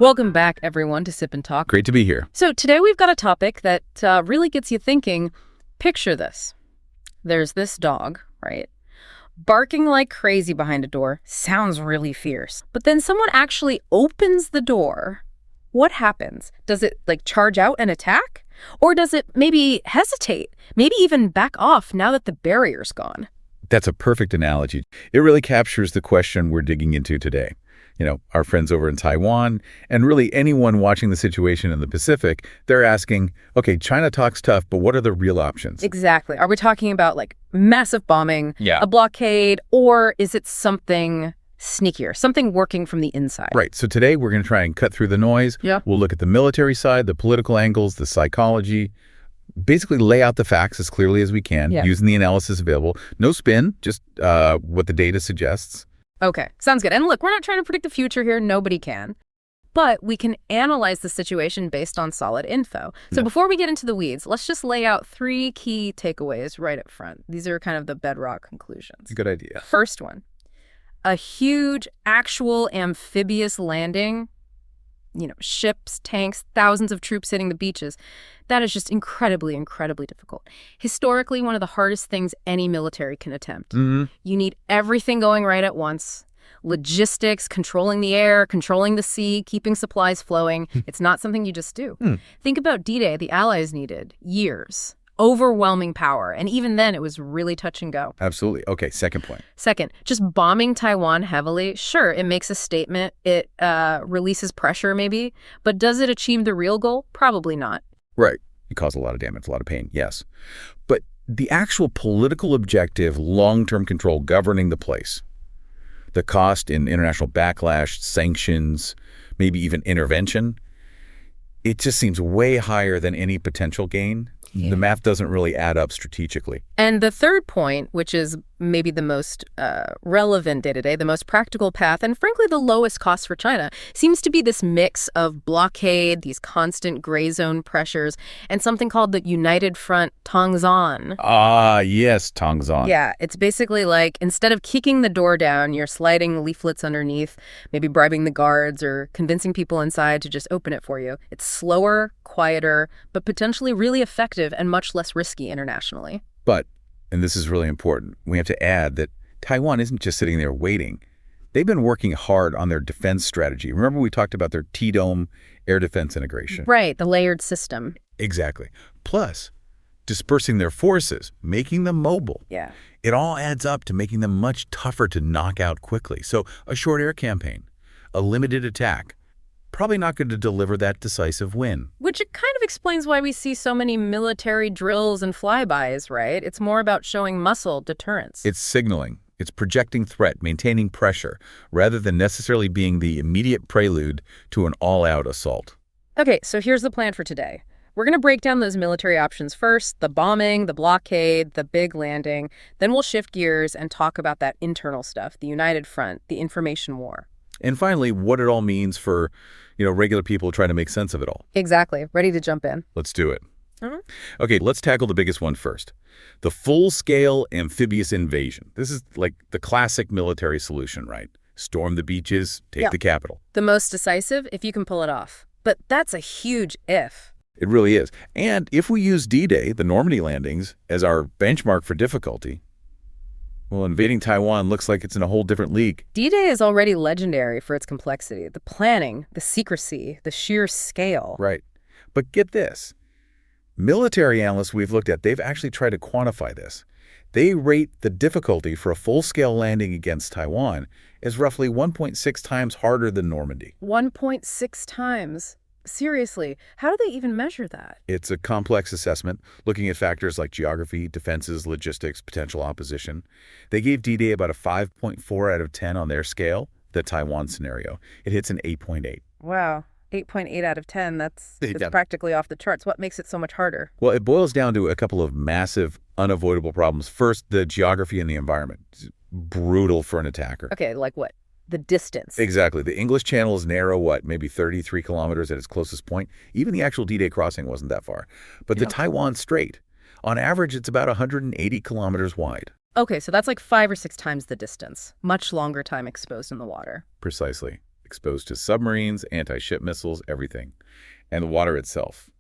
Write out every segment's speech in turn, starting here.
Welcome back, everyone, to Sip and Talk. Great to be here. So today we've got a topic that really gets you thinking. Picture this. There's this dog, right? Barking like crazy behind a door. Sounds really fierce. But then someone actually opens the door. What happens? Does it, charge out and attack? Or does it maybe hesitate? Maybe even back off now that the barrier's gone? That's a perfect analogy. It really captures the question we're digging into today. You know, our friends over in Taiwan, and really anyone watching the situation in the Pacific, they're asking, okay, China talks tough, but what are the real options? Exactly. Are we talking about, massive bombing, a blockade, or is it something sneakier, something working from the inside? Right. So today we're going to try and cut through the noise. Yeah. We'll look at the military side, the political angles, the psychology, basically lay out the facts as clearly as we can, using the analysis available. No spin, just what the data suggests. Okay, sounds good. And look, we're not trying to predict the future here. Nobody can. But we can analyze the situation based on solid info. So before we get into the weeds, let's just lay out 3 key takeaways right up front. These are kind of the bedrock conclusions. Good idea. First one, a huge actual amphibious landing, ships, tanks, thousands of troops hitting the beaches. That is just incredibly, incredibly difficult. Historically, one of the hardest things any military can attempt. You need everything going right at once. Logistics, controlling the air, controlling the sea, keeping supplies flowing. It's not something you just do. Think about D-Day. The Allies needed years. Overwhelming power. And even then, it was really touch and go. Absolutely. Okay, second point. Second, just bombing Taiwan heavily, sure, it makes a statement. It releases pressure, maybe. But does it achieve the real goal? Probably not. Right. It caused a lot of damage, a lot of pain, yes. But the actual political objective, long-term control, governing the place, the cost in international backlash, sanctions, maybe even intervention, it just seems way higher than any potential gain. The math doesn't really add up strategically. And the third point, which is maybe the most relevant day-to-day, the most practical path, and frankly the lowest cost for China, seems to be this mix of blockade, these constant gray zone pressures, and something called the United Front Tongzhan. Ah, yes, Tongzhan. Yeah, it's basically like instead of kicking the door down, you're sliding leaflets underneath, maybe bribing the guards or convincing people inside to just open it for you. It's slower, quieter, but potentially really effective and much less risky internationally. But, and this is really important, we have to add that Taiwan isn't just sitting there waiting. They've been working hard on their defense strategy. Remember we talked about their T-dome air defense integration? Right, the layered system. Exactly. Plus, dispersing their forces, making them mobile. Yeah. It all adds up to making them much tougher to knock out quickly. So a short air campaign, a limited attack, probably not going to deliver that decisive win. Which it kind of explains why we see so many military drills and flybys, right? It's more about showing muscle, deterrence. It's signaling. It's projecting threat, maintaining pressure, rather than necessarily being the immediate prelude to an all-out assault. Okay, so here's the plan for today. We're going to break down those military options first, the bombing, the blockade, the big landing. Then we'll shift gears and talk about that internal stuff, the United Front, the information war. And finally, what it all means for, regular people trying to make sense of it all. Exactly. Ready to jump in. Let's do it. Okay, let's tackle the biggest one first. The full-scale amphibious invasion. This is like the classic military solution, right? Storm the beaches, take the capital. The most decisive if you can pull it off. But that's a huge if. It really is. And if we use D-Day, the Normandy landings, as our benchmark for difficulty, well, invading Taiwan looks like it's in a whole different league. D-Day is already legendary for its complexity, the planning, the secrecy, the sheer scale. Right. But get this. Military analysts we've looked at, they've actually tried to quantify this. They rate the difficulty for a full-scale landing against Taiwan as roughly 1.6 times harder than Normandy. 1.6 times? Seriously, how do they even measure that? It's a complex assessment, looking at factors like geography, defenses, logistics, potential opposition. They gave D-Day about a 5.4 out of 10 on their scale, the Taiwan scenario. It hits an 8.8. Wow, 8.8 out of 10, that's practically off the charts. What makes it so much harder? Well, it boils down to a couple of massive, unavoidable problems. First, the geography and the environment. It's brutal for an attacker. Okay, like what? The distance. Exactly. The English Channel is narrow, maybe 33 kilometers at its closest point. Even the actual D-Day crossing wasn't that far. But the Taiwan Strait, on average, it's about 180 kilometers wide. Okay, so that's like 5 or 6 times the distance. Much longer time exposed in the water. Precisely. exposed to submarines, anti-ship missiles, everything. And the water itself.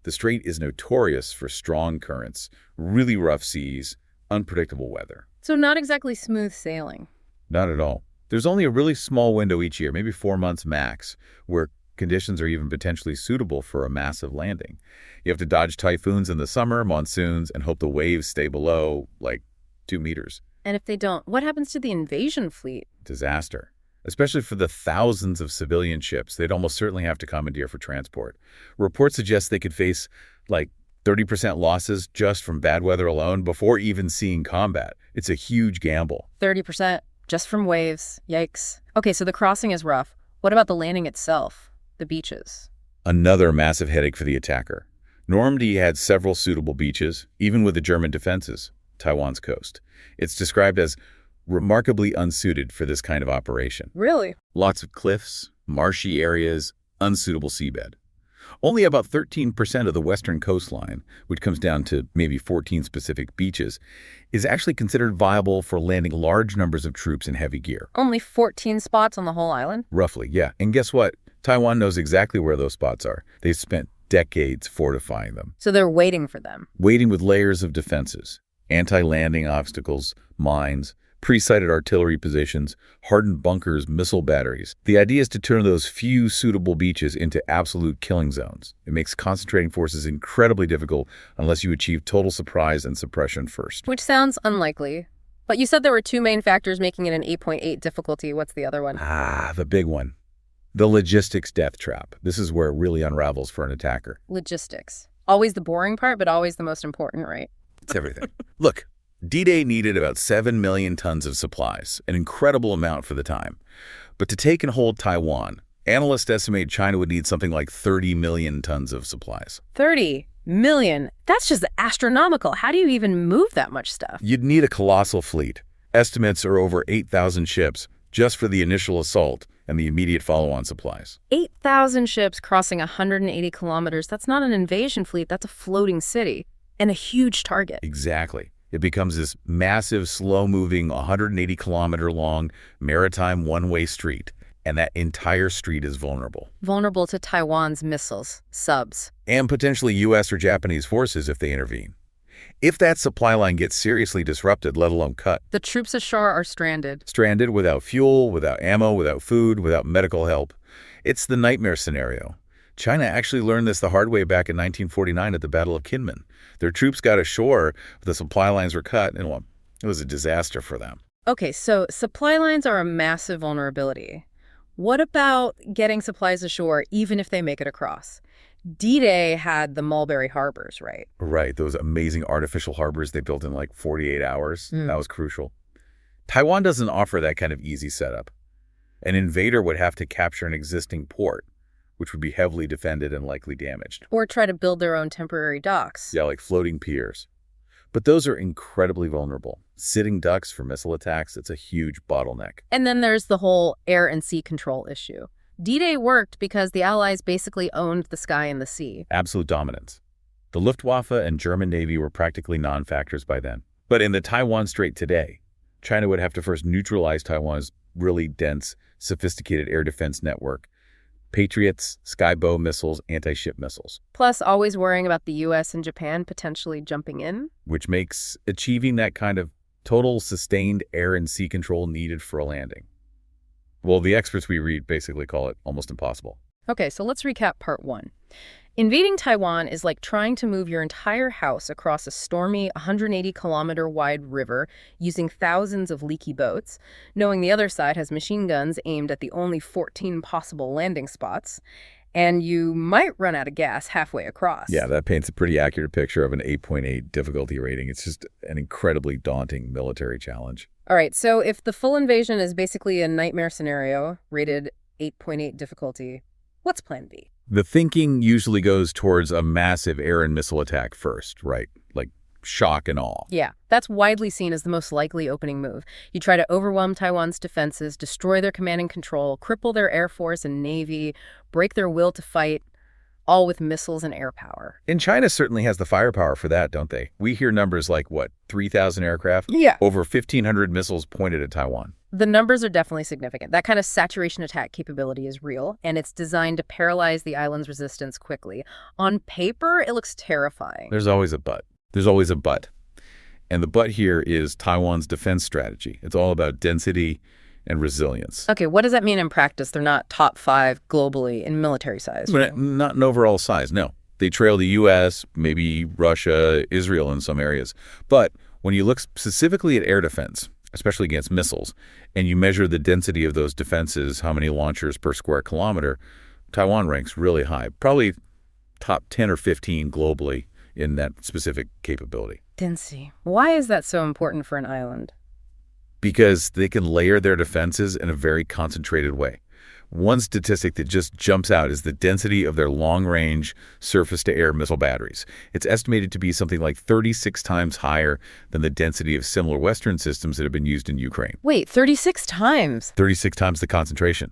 The Strait is notorious for strong currents, really rough seas, unpredictable weather. So not exactly smooth sailing. Not at all. There's only a really small window each year, maybe 4 months max, where conditions are even potentially suitable for a massive landing. You have to dodge typhoons in the summer, monsoons, and hope the waves stay below, like, 2 meters. And if they don't, what happens to the invasion fleet? Disaster. Especially for the thousands of civilian ships they'd almost certainly have to commandeer for transport. Reports suggest they could face, like, 30% losses just from bad weather alone before even seeing combat. It's a huge gamble. 30%? Just from waves. Yikes. Okay, so the crossing is rough. What about the landing itself? The beaches? Another massive headache for the attacker. Normandy had several suitable beaches, even with the German defenses, Taiwan's coast. It's described as remarkably unsuited for this kind of operation. Really? Lots of cliffs, marshy areas, unsuitable seabed. Only about 13% of the western coastline, which comes down to maybe 14 specific beaches, is actually considered viable for landing large numbers of troops in heavy gear. Only 14 spots on the whole island? Roughly, yeah. And guess what? Taiwan knows exactly where those spots are. They've spent decades fortifying them. So they're waiting for them? Waiting with layers of defenses, anti-landing obstacles, mines, pre-sighted artillery positions, hardened bunkers, missile batteries. The idea is to turn those few suitable beaches into absolute killing zones. It makes concentrating forces incredibly difficult unless you achieve total surprise and suppression first. Which sounds unlikely. But you said there were 2 main factors making it an 8.8 difficulty. What's the other one? The big one. The logistics death trap. This is where it really unravels for an attacker. Logistics. Always the boring part, but always the most important, right? It's everything. Look. D-Day needed about 7 million tons of supplies, an incredible amount for the time. But to take and hold Taiwan, analysts estimate China would need something like 30 million tons of supplies. 30 million? That's just astronomical. How do you even move that much stuff? You'd need a colossal fleet. Estimates are over 8,000 ships just for the initial assault and the immediate follow-on supplies. 8,000 ships crossing 180 kilometers. That's not an invasion fleet. That's a floating city and a huge target. Exactly. It becomes this massive, slow-moving, 180-kilometer-long maritime one-way street, and that entire street is vulnerable. Vulnerable to Taiwan's missiles, subs. And potentially U.S. or Japanese forces if they intervene. If that supply line gets seriously disrupted, let alone cut. The troops ashore are stranded. Stranded without fuel, without ammo, without food, without medical help. It's the nightmare scenario. China actually learned this the hard way back in 1949 at the Battle of Kinmen. Their troops got ashore, the supply lines were cut, and well, it was a disaster for them. Okay, so supply lines are a massive vulnerability. What about getting supplies ashore even if they make it across? D-Day had the Mulberry Harbors, right? Right, those amazing artificial harbors they built in like 48 hours. That was crucial. Taiwan doesn't offer that kind of easy setup. An invader would have to capture an existing port, which would be heavily defended and likely damaged. Or try to build their own temporary docks. Yeah, like floating piers. But those are incredibly vulnerable. Sitting ducks for missile attacks, it's a huge bottleneck. And then there's the whole air and sea control issue. D-Day worked because the Allies basically owned the sky and the sea. Absolute dominance. The Luftwaffe and German Navy were practically non-factors by then. But in the Taiwan Strait today, China would have to first neutralize Taiwan's really dense, sophisticated air defense network. Patriots, Skybow missiles, anti-ship missiles. Plus always worrying about the U.S. and Japan potentially jumping in. Which makes achieving that kind of total sustained air and sea control needed for a landing. Well, the experts we read basically call it almost impossible. Okay, so let's recap part 1. Invading Taiwan is like trying to move your entire house across a stormy 180-kilometer-wide river using thousands of leaky boats, knowing the other side has machine guns aimed at the only 14 possible landing spots, and you might run out of gas halfway across. Yeah, that paints a pretty accurate picture of an 8.8 difficulty rating. It's just an incredibly daunting military challenge. All right, so if the full invasion is basically a nightmare scenario, rated 8.8 difficulty, what's plan B? The thinking usually goes towards a massive air and missile attack first, right? Like shock and awe. Yeah, that's widely seen as the most likely opening move. You try to overwhelm Taiwan's defenses, destroy their command and control, cripple their air force and navy, break their will to fight, all with missiles and air power. And China certainly has the firepower for that, don't they? We hear numbers like, what, 3,000 aircraft? Yeah. Over 1,500 missiles pointed at Taiwan. The numbers are definitely significant. That kind of saturation attack capability is real, and it's designed to paralyze the island's resistance quickly. On paper, it looks terrifying. There's always a but. There's always a but. And the but here is Taiwan's defense strategy. It's all about density and resilience. Okay, what does that mean in practice? They're not top 5 globally in military size. Not in overall size, no. They trail the U.S., maybe Russia, Israel in some areas. But when you look specifically at air defense, especially against missiles, and you measure the density of those defenses, how many launchers per square kilometer, Taiwan ranks really high, probably top 10 or 15 globally in that specific capability. Density. Why is that so important for an island? Because they can layer their defenses in a very concentrated way. One statistic that just jumps out is the density of their long-range surface-to-air missile batteries. It's estimated to be something like 36 times higher than the density of similar Western systems that have been used in Ukraine. Wait, 36 times? 36 times the concentration.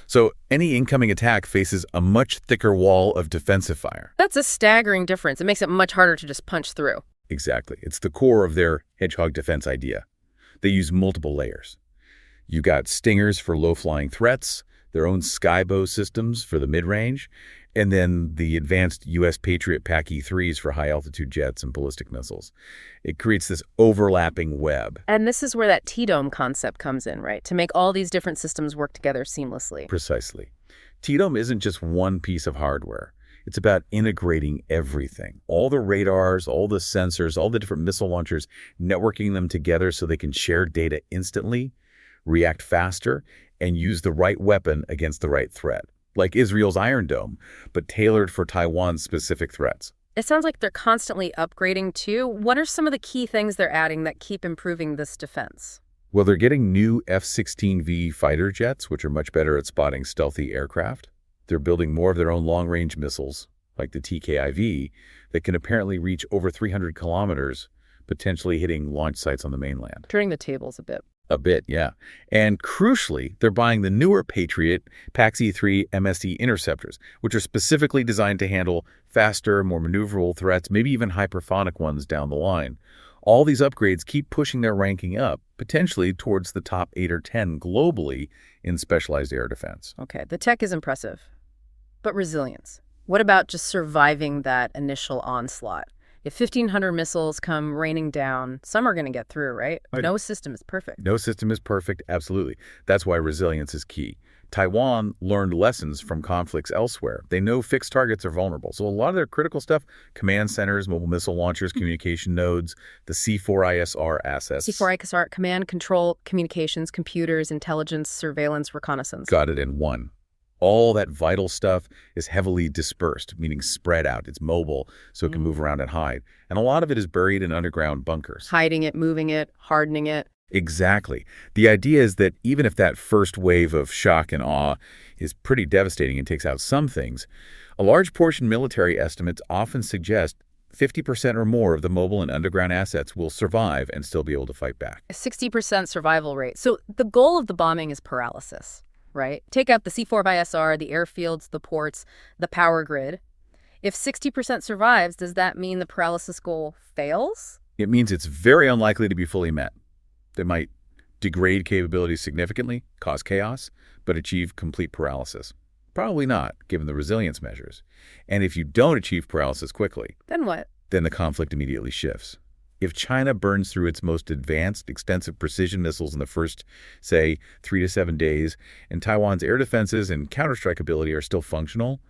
So any incoming attack faces a much thicker wall of defensive fire. That's a staggering difference. It makes it much harder to just punch through. Exactly. It's the core of their hedgehog defense idea. They use multiple layers. You got stingers for low-flying threats, their own Skybow systems for the mid-range, and then the advanced U.S. Patriot PAC-E3s for high-altitude jets and ballistic missiles. It creates this overlapping web. And this is where that T-dome concept comes in, right? To make all these different systems work together seamlessly. Precisely. T-dome isn't just one piece of hardware. It's about integrating everything. All the radars, all the sensors, all the different missile launchers, networking them together so they can share data instantly, react faster, and use the right weapon against the right threat. Like Israel's Iron Dome, but tailored for Taiwan's specific threats. It sounds like they're constantly upgrading, too. What are some of the key things they're adding that keep improving this defense? Well, they're getting new F-16V fighter jets, which are much better at spotting stealthy aircraft. They're building more of their own long-range missiles, like the TKIV, that can apparently reach over 300 kilometers, potentially hitting launch sites on the mainland. Turning the tables a bit. A bit, yeah. And crucially, they're buying the newer Patriot PAC-E3 MSE interceptors, which are specifically designed to handle faster, more maneuverable threats, maybe even hypersonic ones down the line. All these upgrades keep pushing their ranking up, potentially towards the top 8 or 10 globally in specialized air defense. Okay, the tech is impressive. But resilience. What about just surviving that initial onslaught? If 1,500 missiles come raining down, some are going to get through, right? No system is perfect. No system is perfect, absolutely. That's why resilience is key. Taiwan learned lessons from conflicts elsewhere. They know fixed targets are vulnerable. So a lot of their critical stuff, command centers, mobile missile launchers, communication nodes, the C4ISR assets. C4ISR, command, control, communications, computers, intelligence, surveillance, reconnaissance. Got it in one. All that vital stuff is heavily dispersed, meaning spread out. It's mobile, so it can move around and hide. And a lot of it is buried in underground bunkers. Hiding it, moving it, hardening it. Exactly. The idea is that even if that first wave of shock and awe is pretty devastating and takes out some things, a large portion military estimates often suggest 50% or more of the mobile and underground assets will survive and still be able to fight back. A 60% survival rate. So the goal of the bombing is paralysis, right? Take out the C4ISR, the airfields, the ports, the power grid. If 60% survives, does that mean the paralysis goal fails? It means it's very unlikely to be fully met. They might degrade capabilities significantly, cause chaos, but achieve complete paralysis. Probably not, given the resilience measures. And if you don't achieve paralysis quickly, then what? Then the conflict immediately shifts. If China burns through its most advanced, extensive precision missiles in the first, say, 3 to 7 days, and Taiwan's air defenses and counterstrike ability are still functional,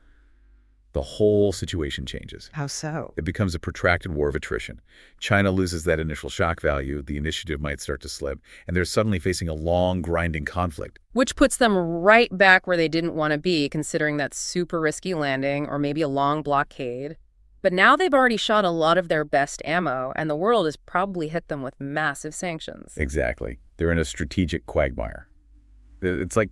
the whole situation changes. How so? It becomes a protracted war of attrition. China loses that initial shock value, the initiative might start to slip, and they're suddenly facing a long, grinding conflict. Which puts them right back where they didn't want to be, considering that super risky landing or maybe a long blockade. But now they've already shot a lot of their best ammo, and the world has probably hit them with massive sanctions. Exactly. They're in a strategic quagmire. It's like,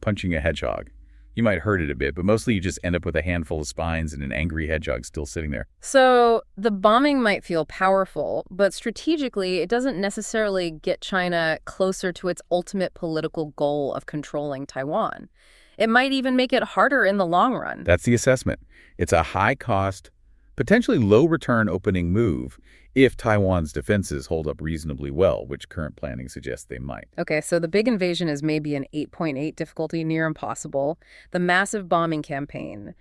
punching a hedgehog. You might hurt it a bit, but mostly you just end up with a handful of spines and an angry hedgehog still sitting there. So the bombing might feel powerful, but strategically it doesn't necessarily get China closer to its ultimate political goal of controlling Taiwan. It might even make it harder in the long run. That's the assessment. It's a high-cost, Potentially low-return opening move if Taiwan's defenses hold up reasonably well, which current planning suggests they might. Okay, so the big invasion is maybe an 8.8 difficulty, near impossible. The massive bombing campaign.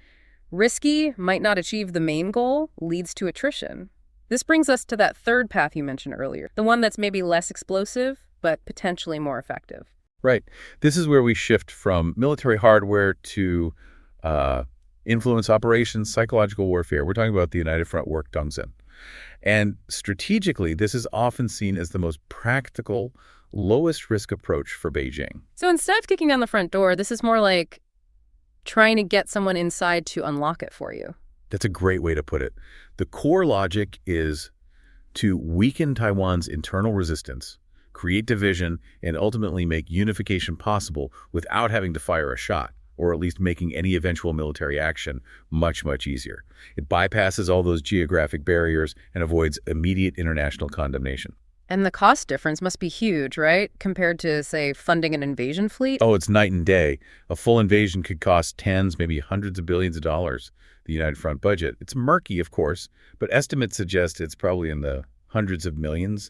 Risky, might not achieve the main goal, leads to attrition. This brings us to that third path you mentioned earlier, the one that's maybe less explosive, but potentially more effective. Right. This is where we shift from military hardware to influence operations, psychological warfare. We're talking about the United Front work Dongzhen. And strategically, this is often seen as the most practical, lowest risk approach for Beijing. So instead of kicking down the front door, this is more like trying to get someone inside to unlock it for you. That's a great way to put it. The core logic is to weaken Taiwan's internal resistance, create division, and ultimately make unification possible without having to fire a shot, or at least making any eventual military action much, much easier. It bypasses all those geographic barriers and avoids immediate international condemnation. And the cost difference must be huge, right? Compared to, say, funding an invasion fleet? Oh, it's night and day. A full invasion could cost tens, maybe hundreds of billions of dollars, the United Front budget. It's murky, of course, but estimates suggest it's probably in the hundreds of millions,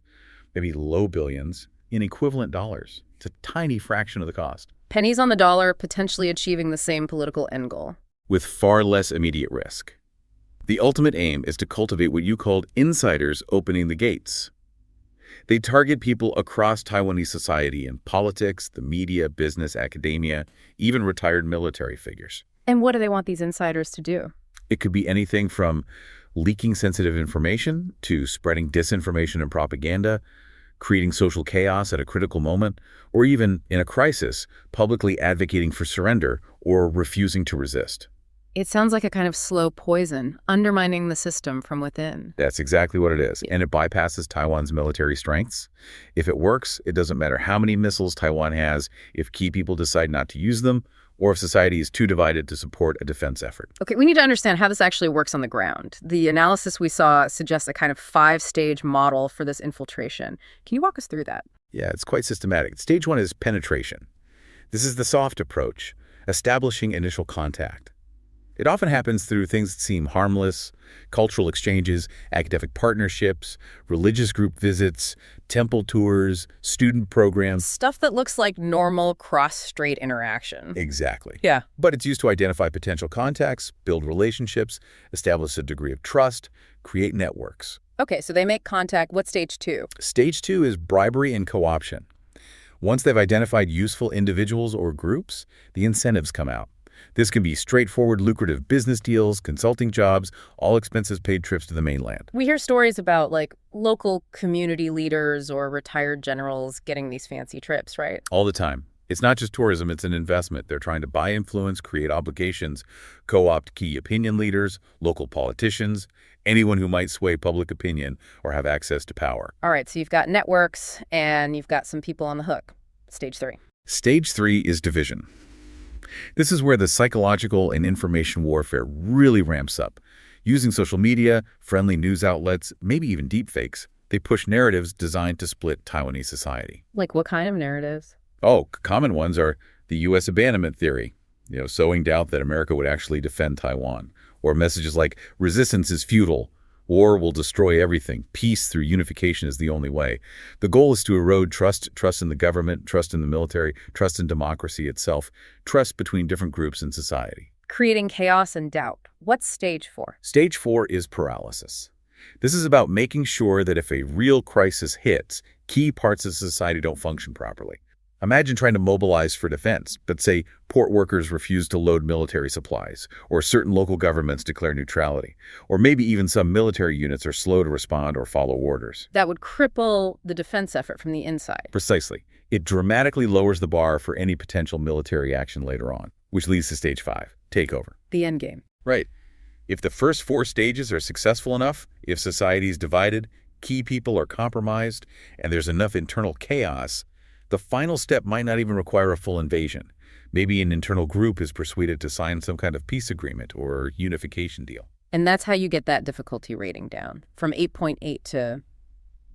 maybe low billions, in equivalent dollars. It's a tiny fraction of the cost. Pennies on the dollar, potentially achieving the same political end goal. With far less immediate risk. The ultimate aim is to cultivate what you called insiders opening the gates. They target people across Taiwanese society in politics, the media, business, academia, even retired military figures. And what do they want these insiders to do? It could be anything from leaking sensitive information to spreading disinformation and propaganda, creating social chaos at a critical moment, or even, in a crisis, publicly advocating for surrender or refusing to resist. It sounds like a kind of slow poison, undermining the system from within. That's exactly what it is, and it bypasses Taiwan's military strengths. If it works, it doesn't matter how many missiles Taiwan has if key people decide not to use them, or if society is too divided to support a defense effort. Okay, we need to understand how this actually works on the ground. The analysis we saw suggests a kind of 5-stage model for this infiltration. Can you walk us through that? Yeah, it's quite systematic. Stage 1 is penetration. This is the soft approach, establishing initial contact. It often happens through things that seem harmless: cultural exchanges, academic partnerships, religious group visits, temple tours, student programs. Stuff that looks like normal cross-strait interaction. Exactly. Yeah. But it's used to identify potential contacts, build relationships, establish a degree of trust, create networks. Okay, so they make contact. What's stage 2? Stage 2 is bribery and co-option. Once they've identified useful individuals or groups, the incentives come out. This can be straightforward, lucrative business deals, consulting jobs, all expenses paid trips to the mainland. We hear stories about, like, local community leaders or retired generals getting these fancy trips, right? All the time. It's not just tourism, it's an investment. They're trying to buy influence, create obligations, co-opt key opinion leaders, local politicians, anyone who might sway public opinion or have access to power. All right, so you've got networks and you've got some people on the hook. Stage 3. Stage 3 is division. This is where the psychological and information warfare really ramps up. Using social media, friendly news outlets, maybe even deepfakes, they push narratives designed to split Taiwanese society. Like what kind of narratives? Oh, common ones are the U.S. abandonment theory, sowing doubt that America would actually defend Taiwan, or messages like resistance is futile, war will destroy everything, peace through unification is the only way. The goal is to erode trust in the government, trust in the military, trust in democracy itself, trust between different groups in society. Creating chaos and doubt. What's stage 4? Stage 4 is paralysis. This is about making sure that if a real crisis hits, key parts of society don't function properly. Imagine trying to mobilize for defense, but say port workers refuse to load military supplies, or certain local governments declare neutrality, or maybe even some military units are slow to respond or follow orders. That would cripple the defense effort from the inside. Precisely. It dramatically lowers the bar for any potential military action later on, which leads to stage 5, takeover. The end game. Right. If the first 4 stages are successful enough, if society is divided, key people are compromised, and there's enough internal chaos, the final step might not even require a full invasion. Maybe an internal group is persuaded to sign some kind of peace agreement or unification deal. And that's how you get that difficulty rating down, from 8.8 to,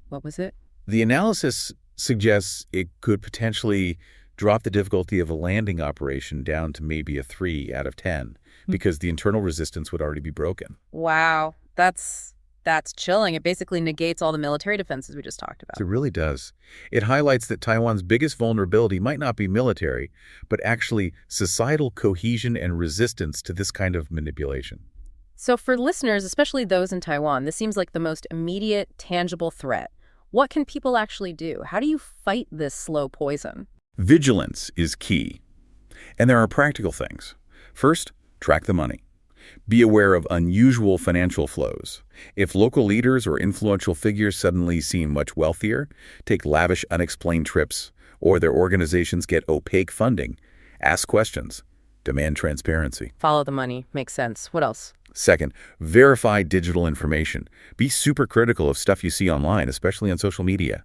what was it? The analysis suggests it could potentially drop the difficulty of a landing operation down to maybe a 3 out of 10 because the internal resistance would already be broken. Wow, that's chilling. It basically negates all the military defenses we just talked about. It really does. It highlights that Taiwan's biggest vulnerability might not be military, but actually societal cohesion and resistance to this kind of manipulation. So for listeners, especially those in Taiwan, this seems like the most immediate, tangible threat. What can people actually do? How do you fight this slow poison? Vigilance is key. And there are practical things. First, track the money. Be aware of unusual financial flows. If local leaders or influential figures suddenly seem much wealthier, take lavish unexplained trips, or their organizations get opaque funding, ask questions. Demand transparency. Follow the money. Makes sense. What else? Second, verify digital information. Be super critical of stuff you see online, especially on social media.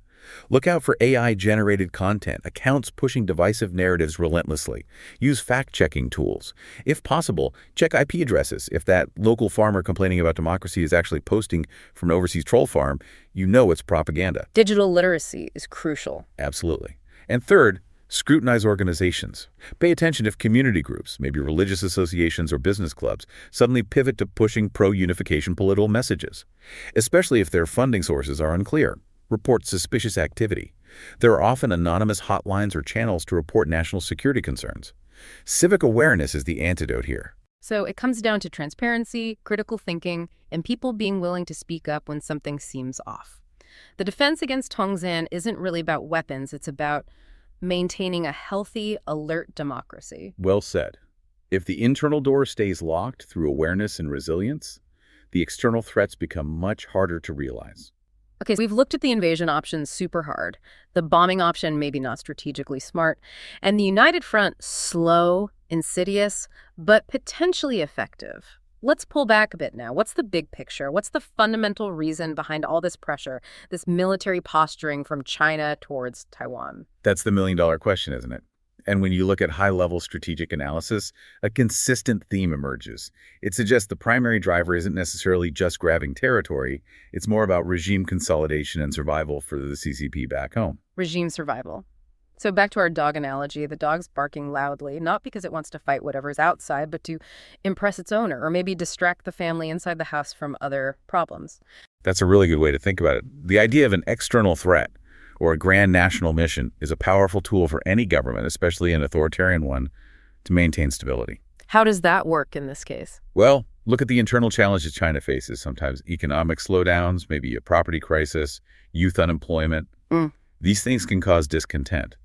Look out for AI-generated content, accounts pushing divisive narratives relentlessly. Use fact-checking tools. If possible, check IP addresses. If that local farmer complaining about democracy is actually posting from an overseas troll farm, you know it's propaganda. Digital literacy is crucial. Absolutely. And third, scrutinize organizations. Pay attention if community groups, maybe religious associations or business clubs, suddenly pivot to pushing pro-unification political messages, especially if their funding sources are unclear. Report suspicious activity. There are often anonymous hotlines or channels to report national security concerns. Civic awareness is the antidote here. So it comes down to transparency, critical thinking, and people being willing to speak up when something seems off. The defense against Tongzhan isn't really about weapons, it's about maintaining a healthy, alert democracy. Well said. If the internal door stays locked through awareness and resilience, the external threats become much harder to realize. Okay, so we've looked at the invasion option super hard. The bombing option, maybe not strategically smart. And the united front, slow, insidious, but potentially effective. Let's pull back a bit now. What's the big picture? What's the fundamental reason behind all this pressure, this military posturing from China towards Taiwan? That's the million-dollar question, isn't it? And when you look at high-level strategic analysis, a consistent theme emerges. It suggests the primary driver isn't necessarily just grabbing territory. It's more about regime consolidation and survival for the CCP back home. Regime survival. So back to our dog analogy, the dog's barking loudly, not because it wants to fight whatever's outside, but to impress its owner or maybe distract the family inside the house from other problems. That's a really good way to think about it. The idea of an external threat or a grand national mission is a powerful tool for any government, especially an authoritarian one, to maintain stability. How does that work in this case? Well, look at the internal challenges China faces, sometimes economic slowdowns, maybe a property crisis, youth unemployment. These things can cause discontent.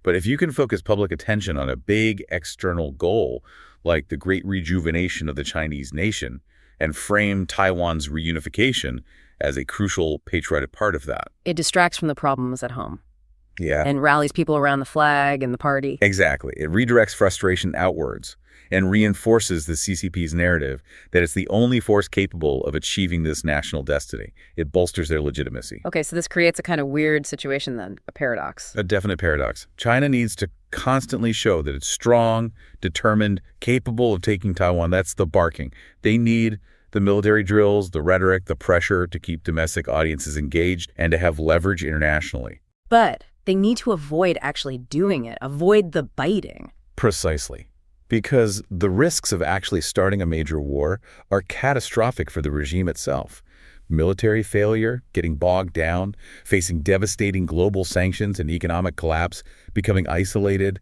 But if you can focus public attention on a big external goal, like the great rejuvenation of the Chinese nation, and frame Taiwan's reunification as a crucial patriotic part of that. It distracts from the problems at home. Yeah. And rallies people around the flag and the party. Exactly. It redirects frustration outwards and reinforces the CCP's narrative that it's the only force capable of achieving this national destiny. It bolsters their legitimacy. Okay, so this creates a kind of weird situation then, a paradox. A definite paradox. China needs to constantly show that it's strong, determined, capable of taking Taiwan. That's the barking. They need the military drills, the rhetoric, the pressure to keep domestic audiences engaged and to have leverage internationally. But they need to avoid actually doing it, avoid the biting. Precisely. Because the risks of actually starting a major war are catastrophic for the regime itself. Military failure, getting bogged down, facing devastating global sanctions and economic collapse, becoming isolated.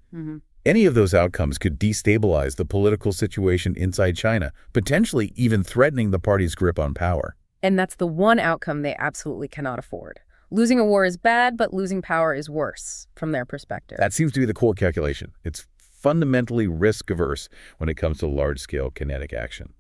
Any of those outcomes could destabilize the political situation inside China, potentially even threatening the party's grip on power. And that's the one outcome they absolutely cannot afford. Losing a war is bad, but losing power is worse from their perspective. That seems to be the core calculation. It's fundamentally risk-averse when it comes to large-scale kinetic action.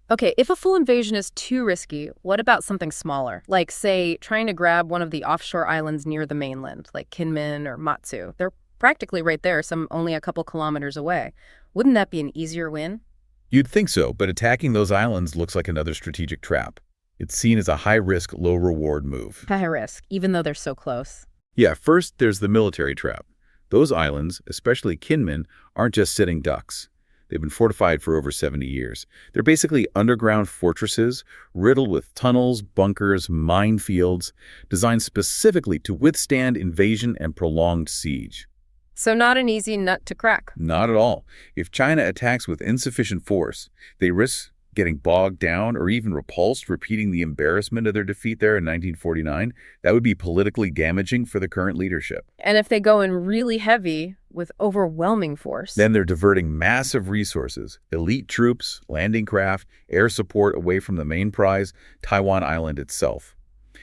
Okay, if a full invasion is too risky, what about something smaller? Like, say, trying to grab one of the offshore islands near the mainland, like Kinmen or Matsu. They're practically right there, some only a couple kilometers away. Wouldn't that be an easier win? You'd think so, but attacking those islands looks like another strategic trap. It's seen as a high-risk, low-reward move. High risk, even though they're so close. Yeah, first there's the military trap. Those islands, especially Kinmen, aren't just sitting ducks. They've been fortified for over 70 years. They're basically underground fortresses riddled with tunnels, bunkers, minefields, designed specifically to withstand invasion and prolonged siege. So not an easy nut to crack. Not at all. If China attacks with insufficient force, they risk getting bogged down or even repulsed, repeating the embarrassment of their defeat there in 1949. That would be politically damaging for the current leadership. And if they go in really heavy with overwhelming force, then they're diverting massive resources, elite troops, landing craft, air support away from the main prize, Taiwan Island itself,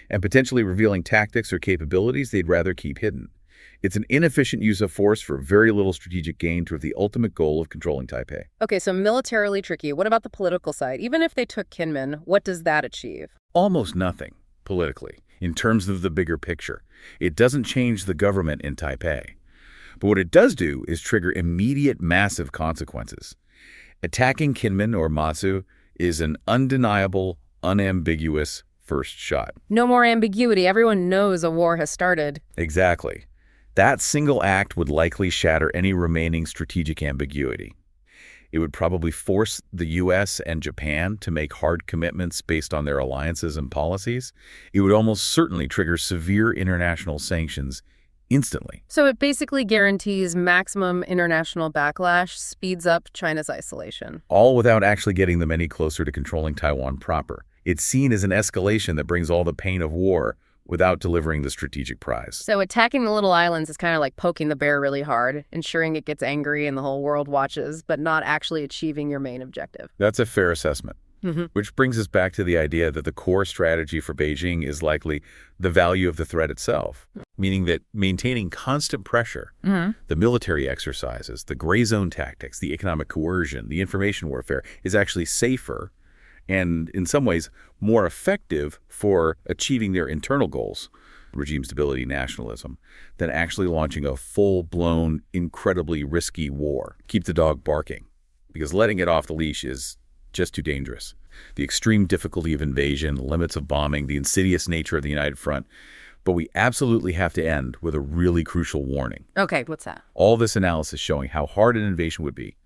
and potentially revealing tactics or capabilities they'd rather keep hidden. It's an inefficient use of force for very little strategic gain toward the ultimate goal of controlling Taipei. Okay, so militarily tricky. What about the political side? Even if they took Kinmen, what does that achieve? Almost nothing, politically, in terms of the bigger picture. It doesn't change the government in Taipei. But what it does do is trigger immediate massive consequences. Attacking Kinmen or Matsu is an undeniable, unambiguous first shot. No more ambiguity. Everyone knows a war has started. Exactly. That single act would likely shatter any remaining strategic ambiguity. It would probably force the U.S. and Japan to make hard commitments based on their alliances and policies. It would almost certainly trigger severe international sanctions instantly. So it basically guarantees maximum international backlash, speeds up China's isolation. All without actually getting them any closer to controlling Taiwan proper. It's seen as an escalation that brings all the pain of war without delivering the strategic prize. So attacking the little islands is kind of like poking the bear really hard, ensuring it gets angry and the whole world watches, but not actually achieving your main objective. That's a fair assessment. Which brings us back to the idea that the core strategy for Beijing is likely the value of the threat itself, meaning that maintaining constant pressure, the military exercises, the gray zone tactics, the economic coercion, the information warfare is actually safer and, in some ways, more effective for achieving their internal goals, regime stability, nationalism, than actually launching a full-blown, incredibly risky war. Keep the dog barking, because letting it off the leash is just too dangerous. The extreme difficulty of invasion, the limits of bombing, the insidious nature of the United Front. But we absolutely have to end with a really crucial warning. Okay, what's that? All this analysis showing how hard an invasion would be.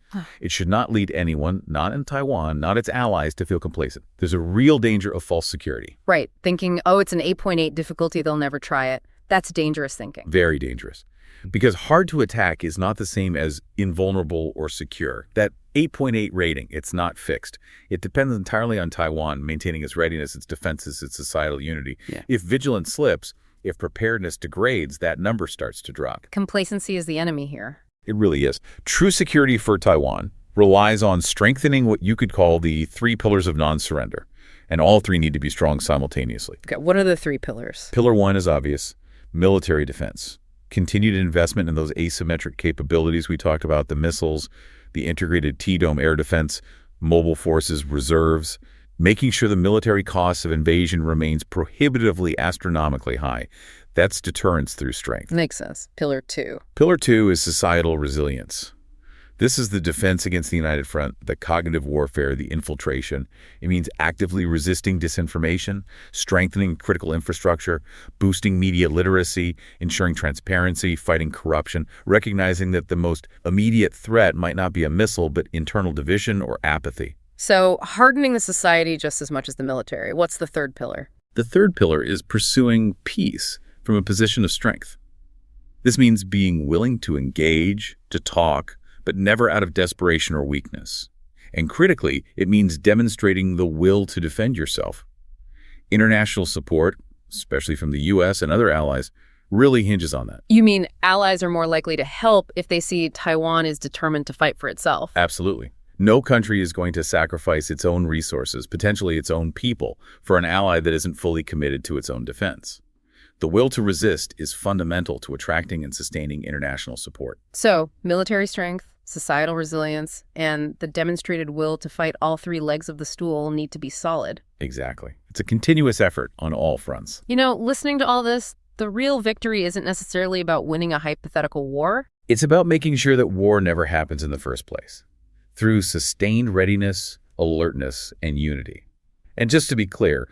It should not lead anyone, not in Taiwan, not its allies, to feel complacent. There's a real danger of false security. Right, thinking, oh, it's an 8.8 difficulty, they'll never try it. That's dangerous thinking. Very dangerous. Because hard to attack is not the same as invulnerable or secure. That 8.8 rating, it's not fixed. It depends entirely on Taiwan maintaining its readiness, its defenses, its societal unity. If vigilance slips, if preparedness degrades, that number starts to drop. Complacency is the enemy here. It really is. True security for Taiwan relies on strengthening what you could call the 3 pillars of non-surrender. And all 3 need to be strong simultaneously. Okay, what are the 3 pillars? Pillar 1 is obvious: military defense. Continued investment in those asymmetric capabilities we talked about, the missiles, the integrated T-dome air defense, mobile forces, reserves, making sure the military costs of invasion remains prohibitively astronomically high. That's deterrence through strength. Makes sense. Pillar 2. Pillar 2 is societal resilience. This is the defense against the United Front, the cognitive warfare, the infiltration. It means actively resisting disinformation, strengthening critical infrastructure, boosting media literacy, ensuring transparency, fighting corruption, recognizing that the most immediate threat might not be a missile, but internal division or apathy. So hardening the society just as much as the military. What's the 3rd pillar? The 3rd pillar is pursuing peace from a position of strength. This means being willing to engage, to talk, but never out of desperation or weakness. And critically, it means demonstrating the will to defend yourself. International support, especially from the U.S. and other allies, really hinges on that. You mean allies are more likely to help if they see Taiwan is determined to fight for itself? Absolutely. No country is going to sacrifice its own resources, potentially its own people, for an ally that isn't fully committed to its own defense. The will to resist is fundamental to attracting and sustaining international support. So, military strength, societal resilience, and the demonstrated will to fight all 3 legs of the stool need to be solid. Exactly. It's a continuous effort on all fronts. You know, listening to all this, the real victory isn't necessarily about winning a hypothetical war. It's about making sure that war never happens in the first place, through sustained readiness, alertness, and unity. And just to be clear,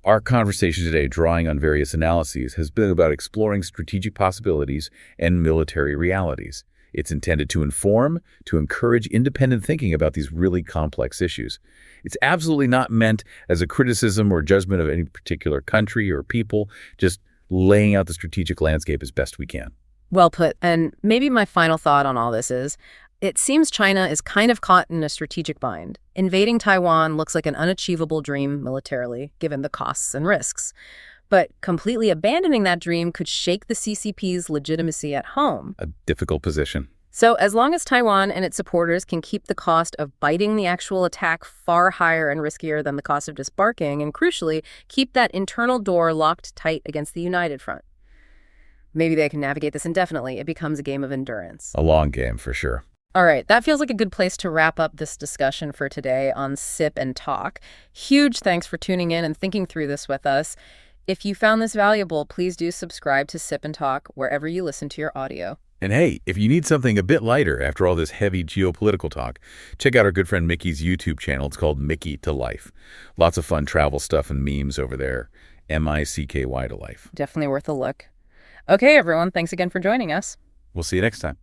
our conversation today, drawing on various analyses, has been about exploring strategic possibilities and military realities. It's intended to inform, to encourage independent thinking about these really complex issues. It's absolutely not meant as a criticism or judgment of any particular country or people, just laying out the strategic landscape as best we can. Well put. And maybe my final thought on all this is, it seems China is kind of caught in a strategic bind. Invading Taiwan looks like an unachievable dream militarily, given the costs and risks. But completely abandoning that dream could shake the CCP's legitimacy at home. A difficult position. So as long as Taiwan and its supporters can keep the cost of biting the actual attack far higher and riskier than the cost of disbarking, and crucially, keep that internal door locked tight against the united front, maybe they can navigate this indefinitely. It becomes a game of endurance. A long game, for sure. All right, that feels like a good place to wrap up this discussion for today on Sip and Talk. Huge thanks for tuning in and thinking through this with us. If you found this valuable, please do subscribe to Sip and Talk wherever you listen to your audio. And hey, if you need something a bit lighter after all this heavy geopolitical talk, check out our good friend Micky's YouTube channel. It's called Micky to Life. Lots of fun travel stuff and memes over there. MICKY to Life. Definitely worth a look. Okay, everyone, thanks again for joining us. We'll see you next time.